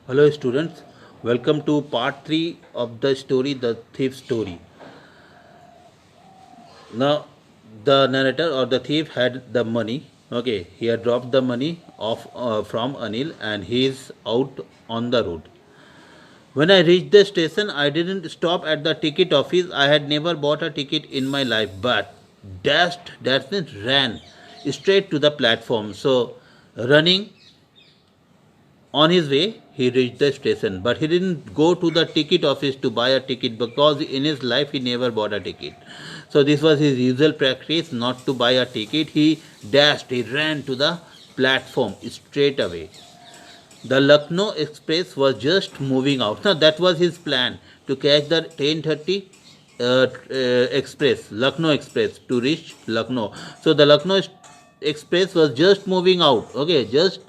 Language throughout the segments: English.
Hello students, welcome to part 3 of the story The Thief Story. Now the narrator or the thief had the money. Okay, he had dropped the money off from Anil and he is out on the road. When I reached the station, I didn't stop at the ticket office. I had never bought a ticket in my life, but that means ran straight to the platform. So running on his way, he reached the station, but he didn't go to the ticket office to buy a ticket because in his life he never bought a ticket. So this was his usual practice, not to buy a ticket. He ran to the platform straight away. The Lucknow Express was just moving out. Now that was his plan to catch the 10:30 express, Lucknow Express, to reach Lucknow. So the Lucknow Express was just moving out. Okay, just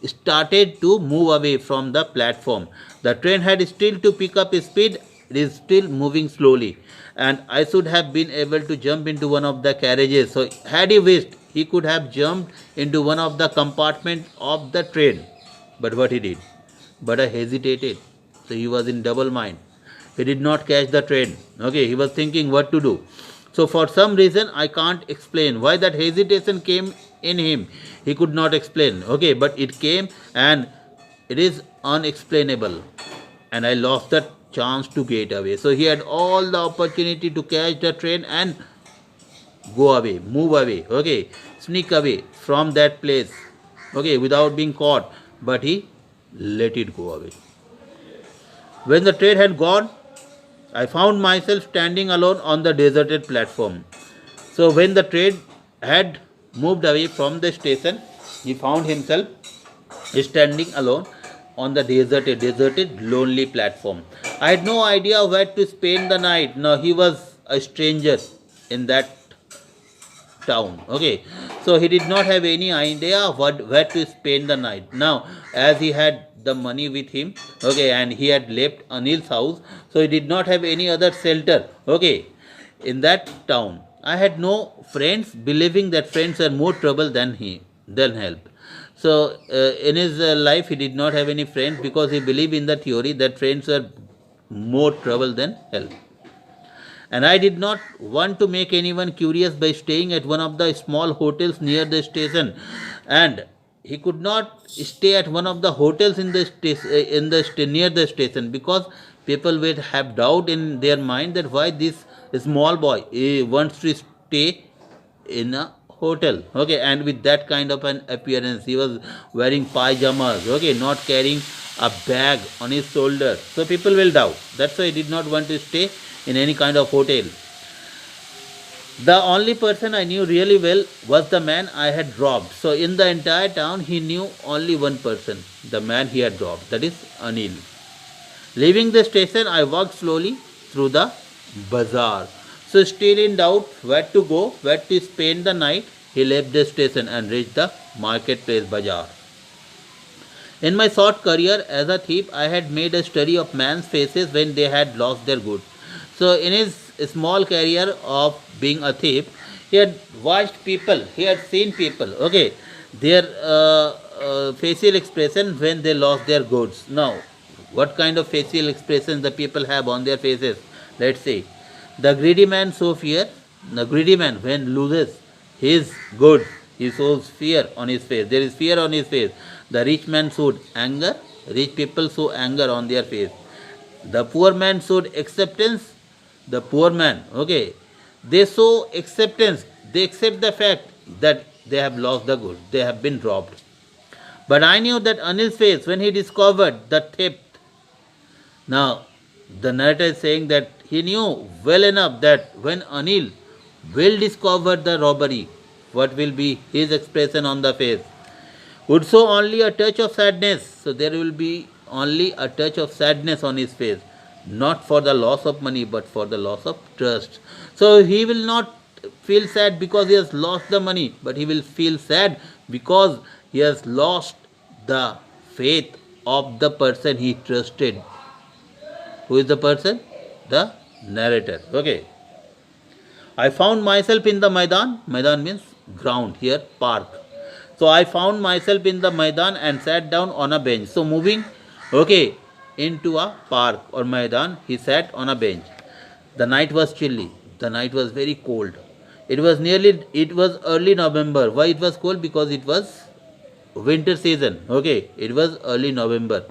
started to move away from the platform. The train had still to pick up speed. It is still moving slowly, and I should have been able to jump into one of the carriages. So had he wished, he could have jumped into one of the compartments of the train. But what he did? But I hesitated. So he was in double mind. He did not catch the train. Okay, he was thinking what to do. So for some reason I can't explain why that hesitation came in him. He could not explain. Okay, but it came and it is unexplainable. And I lost the chance to get away. So he had all the opportunity to catch the train and go away, move away, okay, sneak away from that place, okay, without being caught, but he let it go away. When the train had gone, I found myself standing alone on the deserted platform. So when the train had moved away from the station, he found himself standing alone on the deserted, lonely platform. I had no idea where to spend the night. Now he was a stranger in that town. Okay, so he did not have any idea where to spend the night. Now, as he had the money with him, okay, and he had left Anil's house, so he did not have any other shelter. Okay, in that town, I had no friends, believing that friends are more trouble than help. So in his life, he did not have any friends because he believed in the theory that friends are more trouble than help. And I did not want to make anyone curious by staying at one of the small hotels near the station. And he could not stay at one of the hotels near the station because people would have doubt in their mind that why this small boy wants to stay in a hotel. Okay, and with that kind of an appearance, he was wearing pajamas. Okay, not carrying a bag on his shoulder, so people will doubt. That's why he did not want to stay in any kind of hotel. The only person I knew really well was the man I had dropped. So in the entire town, he knew only one person, the man he had dropped, that is Anil. Leaving the station, I walked slowly through the bazaar. So still in doubt where to go, where to spend the night, he left the station and reached the marketplace bazaar. In my short career as a thief, I had made a study of men's faces when they had lost their goods. So, in his small career of being a thief, he had watched people, he had seen people, okay, their facial expression when they lost their goods. Now, what kind of facial expressions the people have on their faces? Let's see. The greedy man shows fear. The greedy man, when loses his goods, he shows fear on his face. There is fear on his face. The rich man showed anger. Rich people show anger on their face. The poor man showed acceptance. The poor man, okay, they show acceptance. They accept the fact that they have lost the goods. They have been robbed. But I knew that Anil's face when he discovered the theft. Now, the narrator is saying that he knew well enough that when Anil will discover the robbery, what will be his expression on the face? Would show only a touch of sadness. So there will be only a touch of sadness on his face, not for the loss of money, but for the loss of trust. So he will not feel sad because he has lost the money, but he will feel sad because he has lost the faith of the person he trusted. Who is the person? The narrator. Okay. I found myself in the Maidan. Maidan means ground, here park. So I found myself in the Maidan and sat down on a bench. So moving Okay, into a park or Maidan. He sat on a bench. The night was chilly. The night was very cold. It was early November. Why it was cold? Because it was winter season. Okay, it was early November.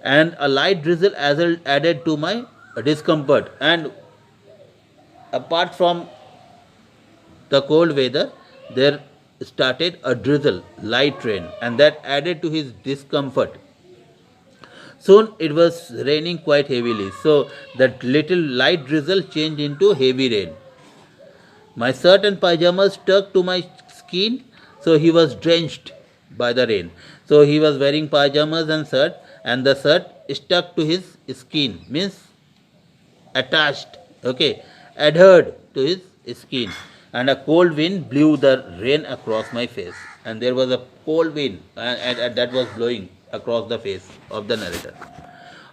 And a light drizzle added to my discomfort. And apart from the cold weather, there started a drizzle, light rain, and that added to his discomfort. Soon it was raining quite heavily, so that little light drizzle changed into heavy rain. My shirt and pajamas stuck to my skin, so he was drenched by the rain. So he was wearing pajamas and the shirt stuck to his skin, means attached, okay, adhered to his skin. And a cold wind blew the rain across my face. And there was a cold wind, and that was blowing across the face of the narrator.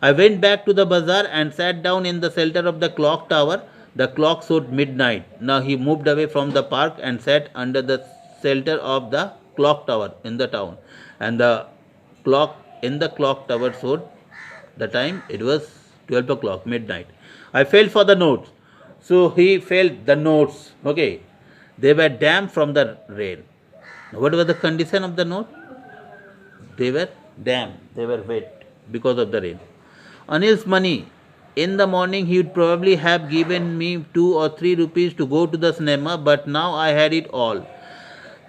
I went back to the bazaar and sat down in the shelter of the clock tower. The clock showed midnight. Now he moved away from the park and sat under the shelter of the clock tower in the town. And the clock in the clock tower showed the time. It was 12 o'clock, midnight. I felt for the notes. So he felt the notes. Okay. They were damp from the rain. What was the condition of the note? They were damp. They were wet because of the rain. Anil's money. In the morning, he would probably have given me 2 or 3 rupees to go to the cinema, but now I had it all.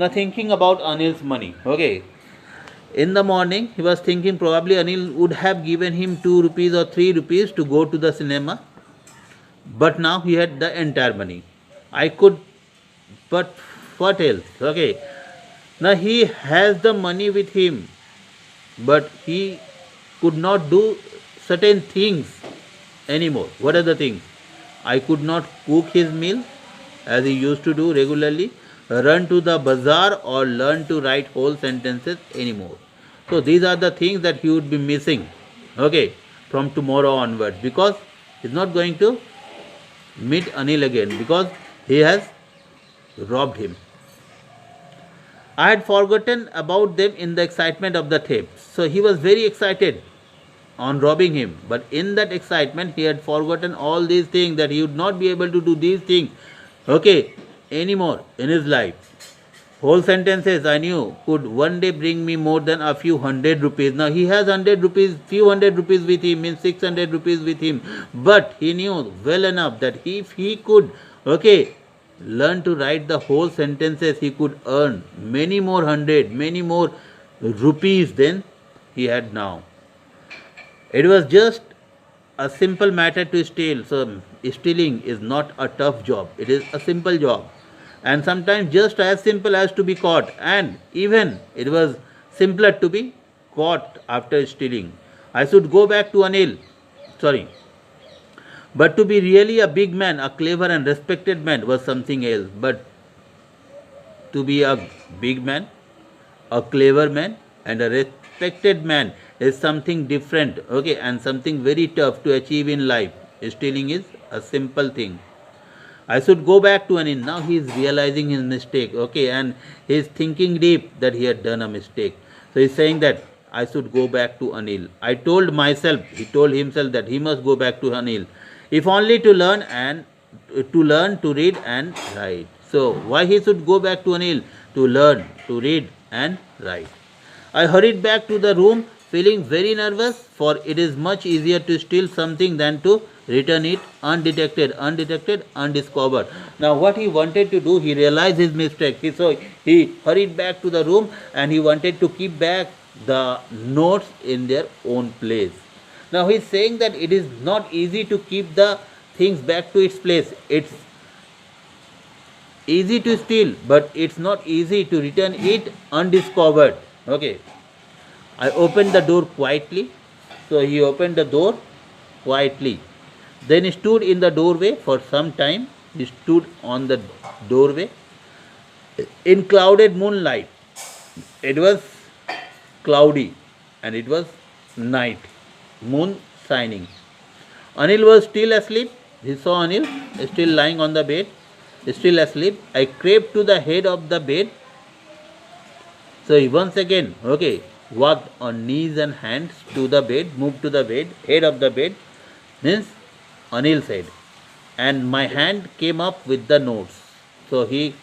Now, thinking about Anil's money. Okay. In the morning, he was thinking probably Anil would have given him 2 rupees or 3 rupees to go to the cinema, but now he had the entire money. I could, but what else? Okay. Now he has the money with him, but he could not do certain things anymore. What are the things? I could not cook his meal as he used to do regularly, run to the bazaar, or learn to write whole sentences anymore. So these are the things that he would be missing, okay, from tomorrow onwards, because he's not going to meet Anil again because he has robbed him. I had forgotten about them in the excitement of the theft. So he was very excited on robbing him. But in that excitement, he had forgotten all these things, that he would not be able to do these things, okay, anymore in his life. Whole sentences I knew could one day bring me more than a few hundred rupees. Now he has 100 rupees, few hundred rupees with him, means 600 rupees with him. But he knew well enough that if he could, okay, learn to write the whole sentences, he could earn many more many more rupees than he had now. It was just a simple matter to steal. So stealing is not a tough job. It is a simple job. And sometimes just as simple as to be caught. And even it was simpler to be caught after stealing. I should go back to Anil. Sorry. But to be really a big man, a clever and respected man, was something else. But to be a big man, a clever man, and a respected man is something different, okay, and something very tough to achieve in life. Stealing is a simple thing. I should go back to Anil. Now he is realizing his mistake, okay, and he is thinking deep that he had done a mistake. So he is saying that I should go back to Anil. He told himself that he must go back to Anil, if only to learn to read and write. So why he should go back to Anil? To learn to read and write. I hurried back to the room, feeling very nervous, for it is much easier to steal something than to return it undetected, undiscovered. Now what he wanted to do, he realized his mistake. So he hurried back to the room and he wanted to keep back the notes in their own place. Now he is saying that it is not easy to keep the things back to its place. It's easy to steal, but it's not easy to return it undiscovered. Okay. I opened the door quietly. So he opened the door quietly. Then he stood in the doorway for some time. He stood on the doorway in clouded moonlight. It was cloudy and it was night. Moon shining. Anil was still asleep. He saw Anil still lying on the bed, still asleep. I crept to the head of the bed. So once again, okay, walked on knees and hands to the bed, moved to the bed, head of the bed, means Anil said, and my hand came up with the notes. So he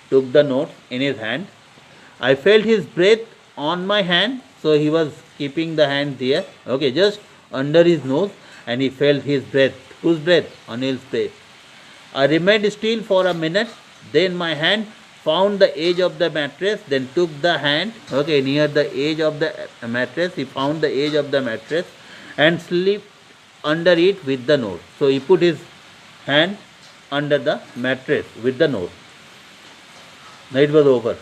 took the notes in his hand. I felt his breath on my hand, so he was keeping the hand there, okay, just under his nose, and he felt his breath. Whose breath? Anil's breath. I remained still for a minute, then my hand found the edge of the mattress, then took the hand, okay, near the edge of the mattress, he found the edge of the mattress and slipped under it with the note. So he put his hand under the mattress with the note. Night was over.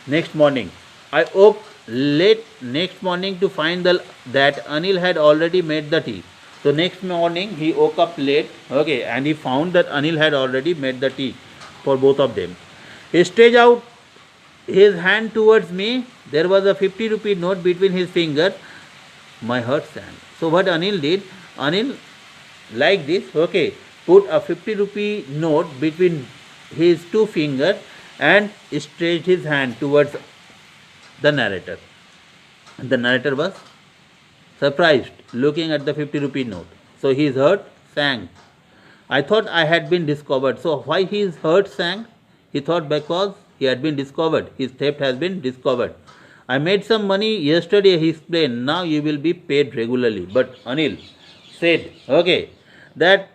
Next morning, I woke late next morning to find that Anil had already made the tea. So next morning he woke up late, okay, and he found that Anil had already made the tea for both of them. He stretched out his hand towards me. There was a 50 rupee note between his fingers. My heart sank. So what Anil did, Anil, like this, okay, put a 50 rupee note between his two fingers and stretched his hand towards the narrator. The narrator was surprised, looking at the 50 rupee note. So his heart sank. I thought I had been discovered. So why his heart sank? He thought because he had been discovered. His theft has been discovered. I made some money yesterday, he explained. Now you will be paid regularly. But Anil said, okay, that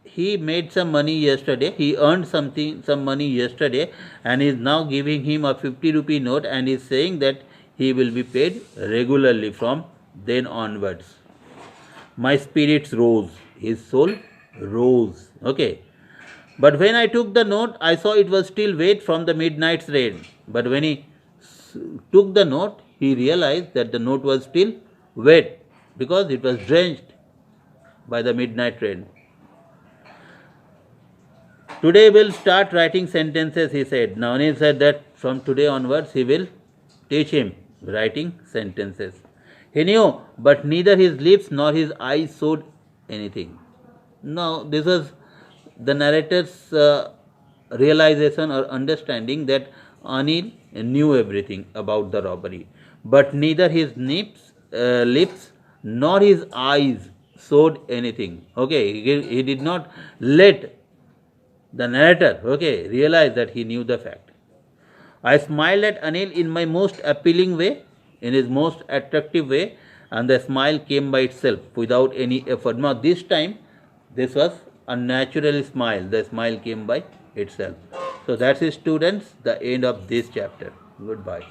he made some money yesterday. He earned some money yesterday, and is now giving him a 50 rupee note and is saying that he will be paid regularly from then onwards. My spirits rose. His soul rose. Okay. But when I took the note, I saw it was still wet from the midnight's rain. But when he took the note, he realized that the note was still wet because it was drenched by the midnight rain. Today we'll start writing sentences, he said. Now Anil said that from today onwards he will teach him writing sentences. He knew, but neither his lips nor his eyes showed anything. Now this was the narrator's realization or understanding that Anil knew everything about the robbery, but neither his lips nor his eyes showed anything. Okay, he did not let the narrator, okay, realize that he knew the fact. I smiled at Anil in my most appealing way, in his most attractive way, and the smile came by itself without any effort. Now this time, this was a natural smile. The smile came by itself. So that's it, students, the end of this chapter. Goodbye.